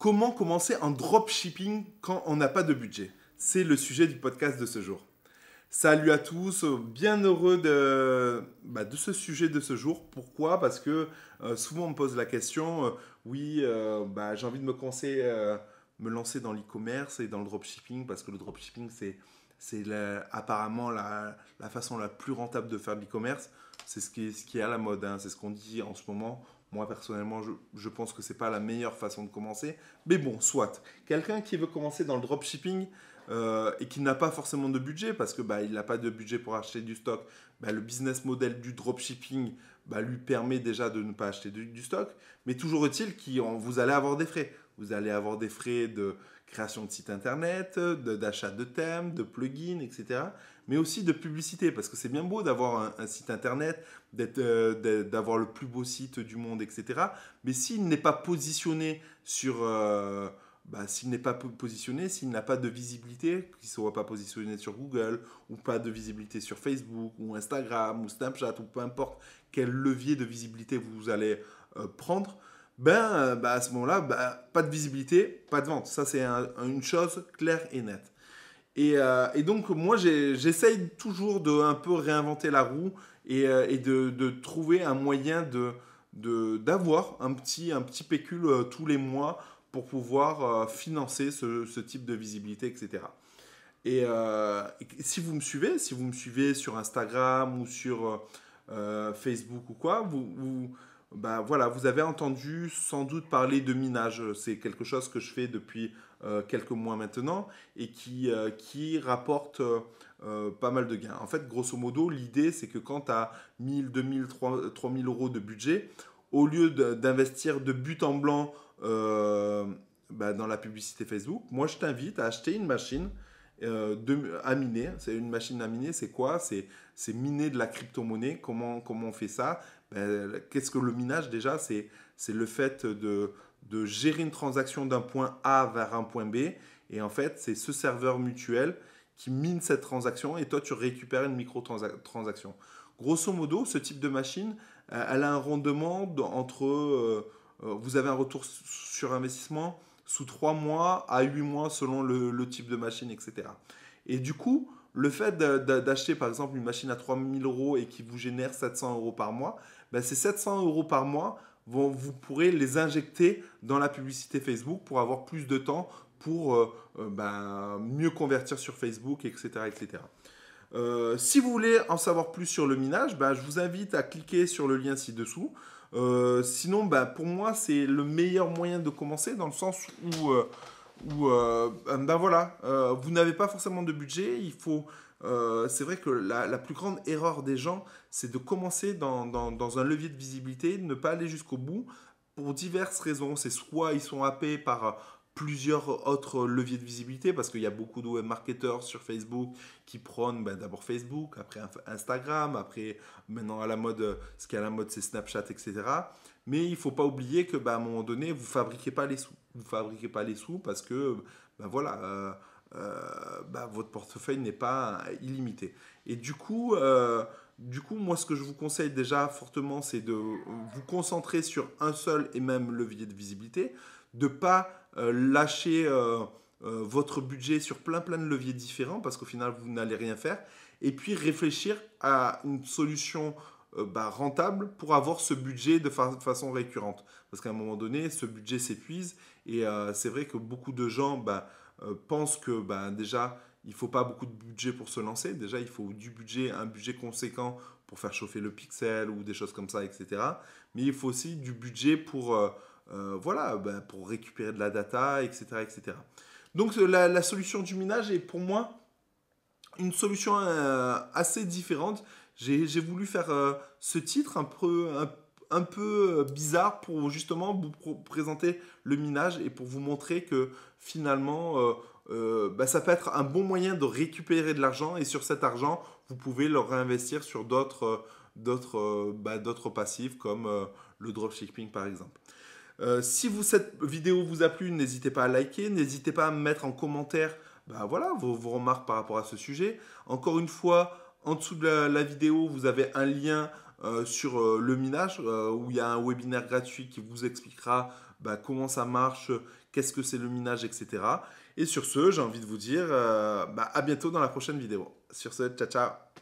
Comment commencer en dropshipping quand on n'a pas de budget? C'est le sujet du podcast de ce jour. Salut à tous, bien heureux de ce sujet de ce jour. Pourquoi? Parce que souvent on me pose la question, j'ai envie de me lancer dans l'e-commerce et dans le dropshipping parce que le dropshipping apparemment la façon la plus rentable de faire de l'e-commerce. C'est ce qui est à la mode, hein, c'est ce qu'on dit en ce moment. Moi, personnellement, je pense que ce n'est pas la meilleure façon de commencer. Mais bon, soit. Quelqu'un qui veut commencer dans le dropshipping et qui n'a pas forcément de budget, parce qu'il n'a pas de budget pour acheter du stock, le business model du dropshipping lui permet déjà de ne pas acheter du stock. Mais toujours est-il que vous allez avoir des frais. Vous allez avoir des frais de création de site internet, d'achat de thèmes, de plugins, etc. Mais aussi de publicité, parce que c'est bien beau d'avoir un site internet, d'avoir le plus beau site du monde, etc. Mais s'il n'est pas positionné s'il n'a pas de visibilité, qu'il ne soit pas positionné sur Google, ou pas de visibilité sur Facebook, ou Instagram, ou Snapchat, ou peu importe quel levier de visibilité vous allez prendre, à ce moment-là, pas de visibilité, pas de vente. Ça, c'est une chose claire et nette. Et donc, moi, j'essaye toujours de un peu réinventer la roue et de trouver un moyen d'avoir un petit pécule tous les mois pour pouvoir financer ce type de visibilité, etc. Et si vous me suivez sur Instagram ou sur Facebook ou quoi, vous avez entendu sans doute parler de minage. C'est quelque chose que je fais depuis quelques mois maintenant et qui rapporte pas mal de gains. En fait, grosso modo, l'idée, c'est que quand tu as 1000, 2000, 3000 euros de budget, au lieu d'investir de but en blanc dans la publicité Facebook, moi, je t'invite à acheter une machine à miner. C'est une machine à miner, c'est quoi? C'est miner de la crypto-monnaie. Comment on fait ça? Qu'est-ce que le minage déjà? C'est le fait de gérer une transaction d'un point A vers un point B. Et en fait, c'est ce serveur mutuel qui mine cette transaction et toi, tu récupères une micro-transaction. Grosso modo, ce type de machine, elle a un rendement vous avez un retour sur investissement sous 3 mois à 8 mois selon le type de machine, etc. Et du coup, le fait d'acheter par exemple une machine à 3000 euros et qui vous génère 700 euros par mois, ces 700 euros par mois, vous pourrez les injecter dans la publicité Facebook pour avoir plus de temps pour mieux convertir sur Facebook, etc. etc. Si vous voulez en savoir plus sur le minage, je vous invite à cliquer sur le lien ci-dessous. Sinon, pour moi, c'est le meilleur moyen de commencer dans le sens où vous n'avez pas forcément de budget. C'est vrai que la plus grande erreur des gens, c'est de commencer dans un levier de visibilité, de ne pas aller jusqu'au bout pour diverses raisons. C'est soit ils sont happés par plusieurs autres leviers de visibilité parce qu'il y a beaucoup de web marketeurs sur Facebook qui prônent d'abord Facebook, après Instagram, après maintenant à la mode, ce qui est à la mode c'est Snapchat, etc. Mais il ne faut pas oublier que à un moment donné, vous ne fabriquez pas les sous. Vous ne fabriquez pas les sous parce que votre portefeuille n'est pas illimité. Et du coup, moi, ce que je vous conseille déjà fortement, c'est de vous concentrer sur un seul et même levier de visibilité, de ne pas lâcher votre budget sur plein de leviers différents parce qu'au final, vous n'allez rien faire. Et puis, réfléchir à une solution rentable pour avoir ce budget de façon récurrente. Parce qu'à un moment donné, ce budget s'épuise et c'est vrai que beaucoup de gens pensent que déjà, il ne faut pas beaucoup de budget pour se lancer. Déjà, il faut un budget conséquent pour faire chauffer le pixel ou des choses comme ça, etc. Mais il faut aussi du budget pour récupérer de la data, etc. etc. Donc, la solution du minage est pour moi une solution assez différente. J'ai voulu faire ce titre un peu bizarre pour justement vous présenter le minage et pour vous montrer que finalement, ça peut être un bon moyen de récupérer de l'argent et sur cet argent, vous pouvez le réinvestir sur d'autres passifs comme le dropshipping par exemple. Si cette vidéo vous a plu, n'hésitez pas à liker, n'hésitez pas à me mettre en commentaire vos remarques par rapport à ce sujet. Encore une fois, en dessous de la vidéo, vous avez un lien sur le minage où il y a un webinaire gratuit qui vous expliquera comment ça marche, qu'est-ce que c'est le minage, etc. Et sur ce, j'ai envie de vous dire à bientôt dans la prochaine vidéo. Sur ce, ciao ciao.